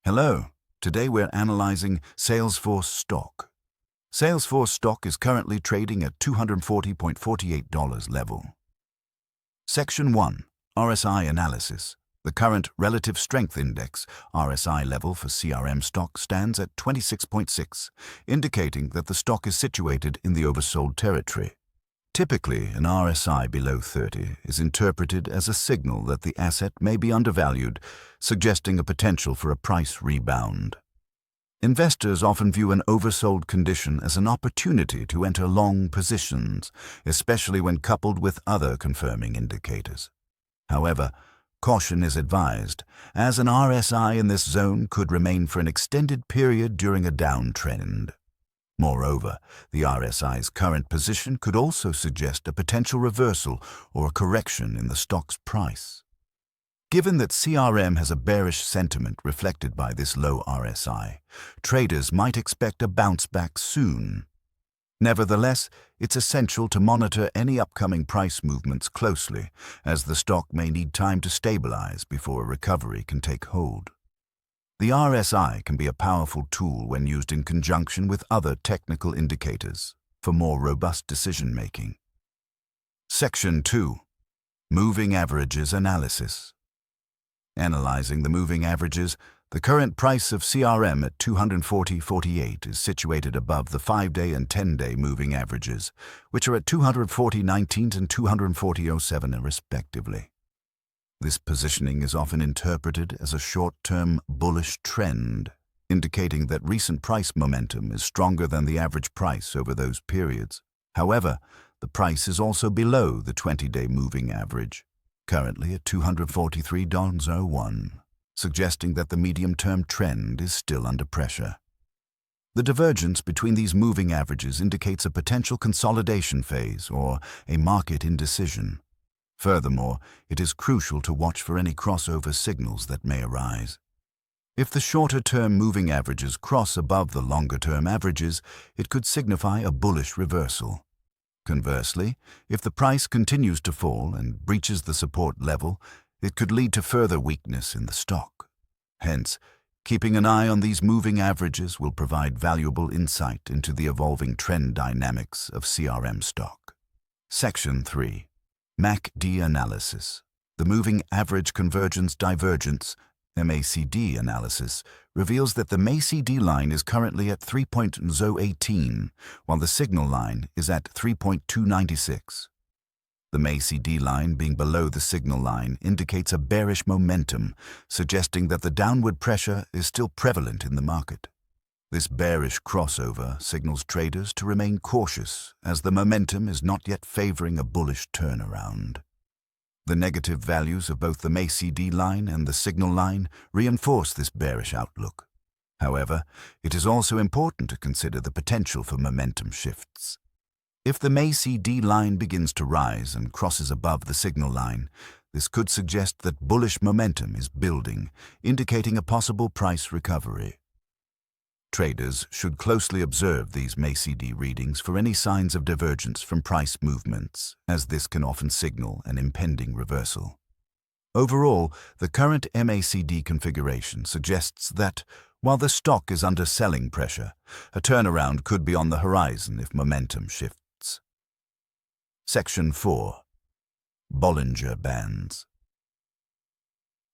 Hello, today we're analyzing Salesforce stock. Salesforce stock is currently trading at $240.48 level. Section 1. RSI Analysis. The current Relative Strength Index RSI level for CRM stock stands at 26.6, indicating that the stock is situated in the oversold territory. Typically, an RSI below 30 is interpreted as a signal that the asset may be undervalued, suggesting a potential for a price rebound. Investors often view an oversold condition as an opportunity to enter long positions, especially when coupled with other confirming indicators. However, caution is advised, as an RSI in this zone could remain for an extended period during a downtrend. Moreover, the RSI's current position could also suggest a potential reversal or a correction in the stock's price. Given that CRM has a bearish sentiment reflected by this low RSI, traders might expect a bounce back soon. Nevertheless, it's essential to monitor any upcoming price movements closely, as the stock may need time to stabilize before a recovery can take hold. The RSI can be a powerful tool when used in conjunction with other technical indicators for more robust decision-making. Section 2. Moving Averages Analysis. Analyzing the moving averages, the current price of CRM at 240.48 is situated above the 5-day and 10-day moving averages, which are at 240.19 and 240.07 respectively. This positioning is often interpreted as a short-term bullish trend, indicating that recent price momentum is stronger than the average price over those periods. However, the price is also below the 20-day moving average, currently at 243.01, suggesting that the medium-term trend is still under pressure. The divergence between these moving averages indicates a potential consolidation phase or a market indecision. Furthermore, it is crucial to watch for any crossover signals that may arise. If the shorter-term moving averages cross above the longer-term averages, it could signify a bullish reversal. Conversely, if the price continues to fall and breaches the support level, it could lead to further weakness in the stock. Hence, keeping an eye on these moving averages will provide valuable insight into the evolving trend dynamics of CRM stock. Section 3. MACD Analysis. The Moving Average Convergence Divergence MACD analysis reveals that the MACD line is currently at 3.018, while the signal line is at 3.296. The MACD line being below the signal line indicates a bearish momentum, suggesting that the downward pressure is still prevalent in the market. This bearish crossover signals traders to remain cautious, as the momentum is not yet favoring a bullish turnaround. The negative values of both the MACD line and the signal line reinforce this bearish outlook. However, it is also important to consider the potential for momentum shifts. If the MACD line begins to rise and crosses above the signal line, this could suggest that bullish momentum is building, indicating a possible price recovery. Traders should closely observe these MACD readings for any signs of divergence from price movements, as this can often signal an impending reversal. Overall, the current MACD configuration suggests that, while the stock is under selling pressure, a turnaround could be on the horizon if momentum shifts. Section 4. Bollinger Bands.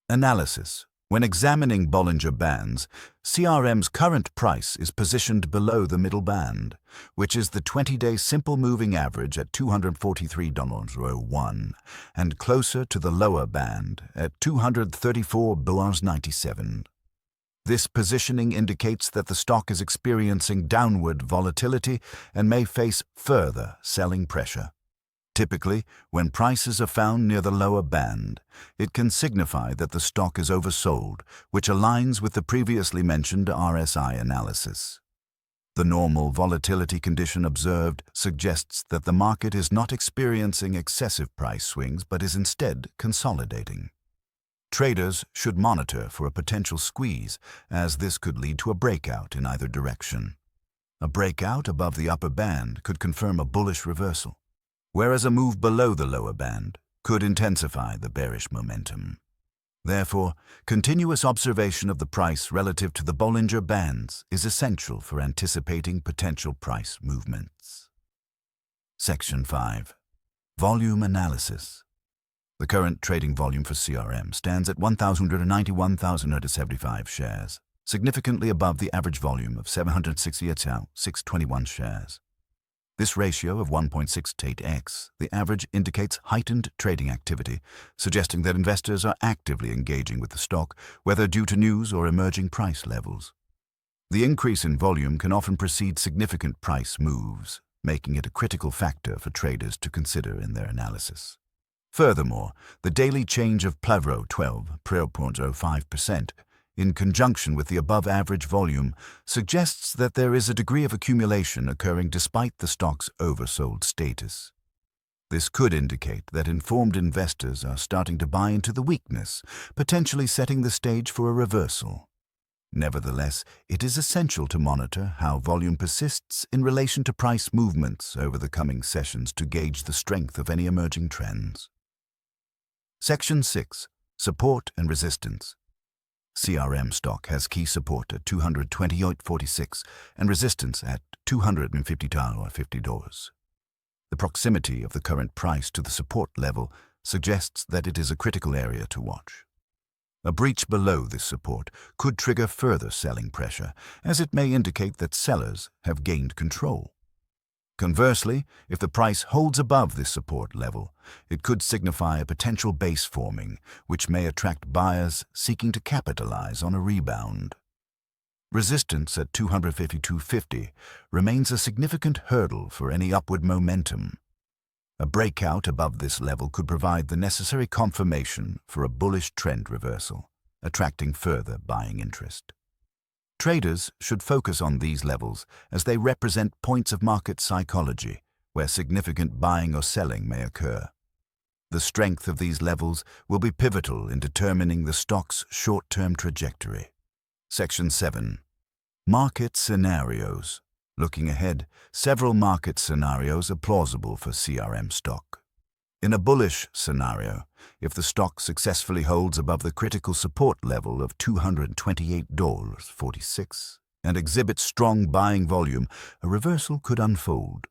Analysis. When examining Bollinger Bands, CRM's current price is positioned below the middle band, which is the 20-day simple moving average at $243.01, and closer to the lower band at $234.97. This positioning indicates that the stock is experiencing downward volatility and may face further selling pressure. Typically, when prices are found near the lower band, it can signify that the stock is oversold, which aligns with the previously mentioned RSI analysis. The normal volatility condition observed suggests that the market is not experiencing excessive price swings but is instead consolidating. Traders should monitor for a potential squeeze, as this could lead to a breakout in either direction. A breakout above the upper band could confirm a bullish reversal, whereas a move below the lower band could intensify the bearish momentum. Therefore, continuous observation of the price relative to the Bollinger Bands is essential for anticipating potential price movements. Section 5. Volume Analysis. The current trading volume for CRM stands at 191,175 shares, significantly above the average volume of 768,621 shares. This ratio of 1.68x, the average, indicates heightened trading activity, suggesting that investors are actively engaging with the stock, whether due to news or emerging price levels. The increase in volume can often precede significant price moves, making it a critical factor for traders to consider in their analysis. Furthermore, the daily change of Plavro 12, 0.05%, in conjunction with the above-average volume, suggests that there is a degree of accumulation occurring despite the stock's oversold status. This could indicate that informed investors are starting to buy into the weakness, potentially setting the stage for a reversal. Nevertheless, it is essential to monitor how volume persists in relation to price movements over the coming sessions to gauge the strength of any emerging trends. Section 6. Support and Resistance. CRM stock has key support at $228.46 and resistance at $250.50. The proximity of the current price to the support level suggests that it is a critical area to watch. A breach below this support could trigger further selling pressure, as it may indicate that sellers have gained control. Conversely, if the price holds above this support level, it could signify a potential base forming, which may attract buyers seeking to capitalize on a rebound. Resistance at $252.50 remains a significant hurdle for any upward momentum. A breakout above this level could provide the necessary confirmation for a bullish trend reversal, attracting further buying interest. Traders should focus on these levels as they represent points of market psychology where significant buying or selling may occur. The strength of these levels will be pivotal in determining the stock's short-term trajectory. Section 7. Market Scenarios. Looking ahead, several market scenarios are plausible for CRM stock. In a bullish scenario, if the stock successfully holds above the critical support level of $228.46 and exhibits strong buying volume, a reversal could unfold.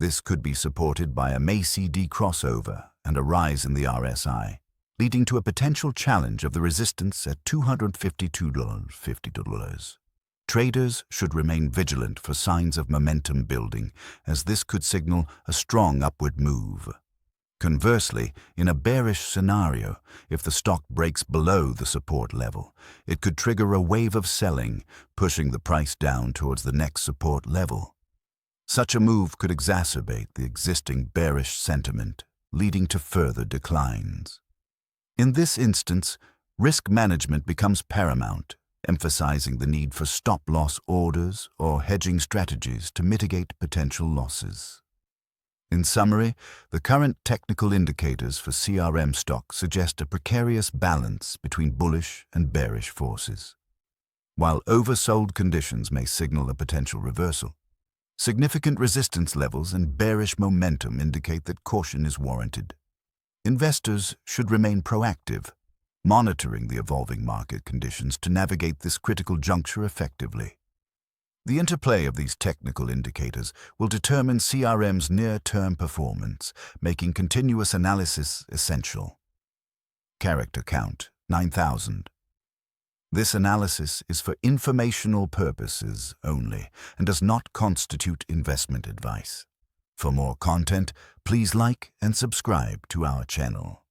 This could be supported by a MACD crossover and a rise in the RSI, leading to a potential challenge of the resistance at $252.50. Traders should remain vigilant for signs of momentum building, as this could signal a strong upward move. Conversely, in a bearish scenario, if the stock breaks below the support level, it could trigger a wave of selling, pushing the price down towards the next support level. Such a move could exacerbate the existing bearish sentiment, leading to further declines. In this instance, risk management becomes paramount, emphasizing the need for stop-loss orders or hedging strategies to mitigate potential losses. In summary, the current technical indicators for CRM stock suggest a precarious balance between bullish and bearish forces. While oversold conditions may signal a potential reversal, significant resistance levels and bearish momentum indicate that caution is warranted. Investors should remain proactive, monitoring the evolving market conditions to navigate this critical juncture effectively. The interplay of these technical indicators will determine CRM's near-term performance, making continuous analysis essential. Character count, 9,000. This analysis is for informational purposes only and does not constitute investment advice. For more content, please like and subscribe to our channel.